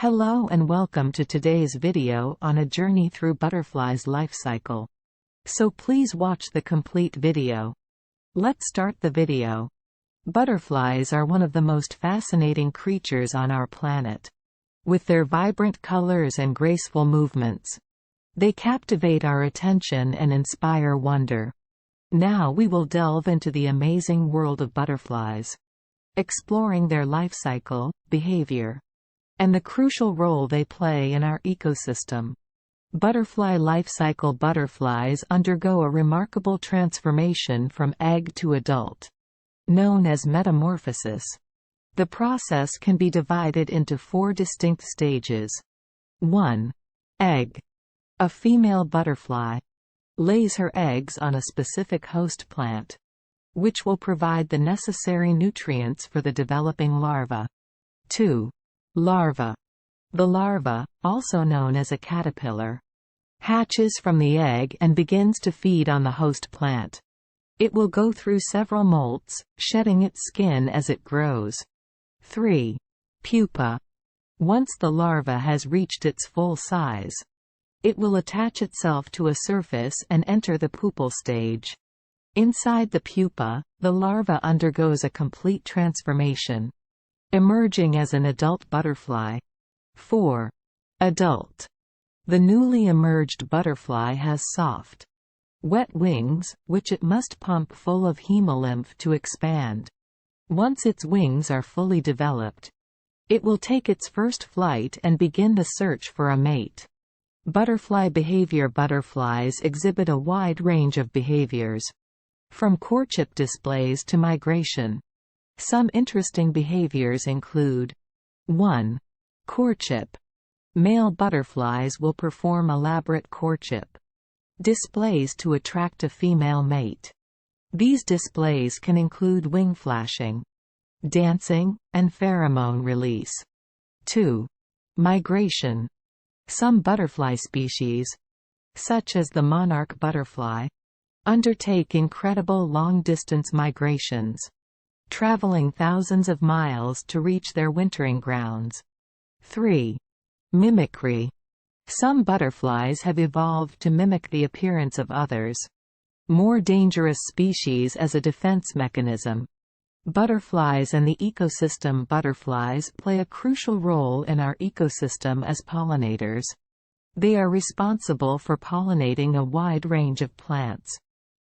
Hello and welcome to today's video on a journey through butterflies' life cycle. So please watch the complete video. Let's start the video. Butterflies are one of the most fascinating creatures on our planet. With their vibrant colors and graceful movements, they captivate our attention and inspire wonder. Now we will delve into the amazing world of butterflies, exploring their life cycle, behavior, and the crucial role they play in our ecosystem. Butterfly life cycle. Butterflies undergo a remarkable transformation from egg to adult, known as metamorphosis. The process can be divided into 4 distinct stages. 1. Egg. A female butterfly lays her eggs on a specific host plant, which will provide the necessary nutrients for the developing larva. 2. Larva. The larva, also known as a caterpillar, hatches from the egg and begins to feed on the host plant. It will go through several molts, shedding its skin as it grows. 3. Pupa. Once the larva has reached its full size, it will attach itself to a surface and enter the pupal stage. Inside the pupa, the larva undergoes a complete transformation, emerging as an adult butterfly. 4. Adult. The newly emerged butterfly has soft, wet wings, which it must pump full of hemolymph to expand. Once its wings are fully developed, it will take its first flight and begin the search for a mate. Butterfly behavior. Butterflies exhibit a wide range of behaviors, from courtship displays to migration. Some interesting behaviors include: 1. Courtship. Male butterflies will perform elaborate courtship displays to attract a female mate. These displays can include wing flashing, dancing, and pheromone release. 2. Migration. Some butterfly species, such as the monarch butterfly, undertake incredible long-distance migrations, traveling thousands of miles to reach their wintering grounds. 3. Mimicry. Some butterflies have evolved to mimic the appearance of others, more dangerous species as a defense mechanism. Butterflies and the ecosystem. Butterflies play a crucial role in our ecosystem as pollinators. They are responsible for pollinating a wide range of plants,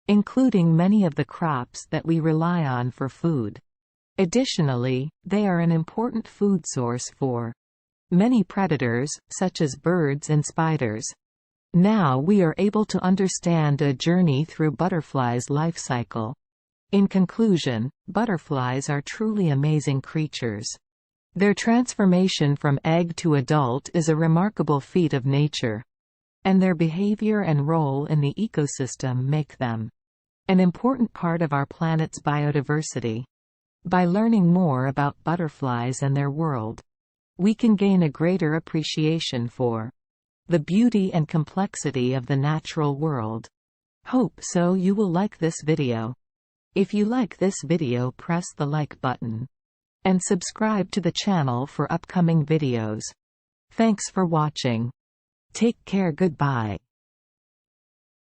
including many of the crops that we rely on for food. Additionally, they are an important food source for many predators, such as birds and spiders. Now we are able to understand a journey through butterflies' life cycle. In conclusion, butterflies are truly amazing creatures. Their transformation from egg to adult is a remarkable feat of nature, and their behavior and role in the ecosystem make them an important part of our planet's biodiversity. By learning more about butterflies and their world, we can gain a greater appreciation for the beauty and complexity of the natural world. Hope so you will like this video. If you like this video, press the like button and subscribe to the channel for upcoming videos. Thanks for watching. Take care. Goodbye.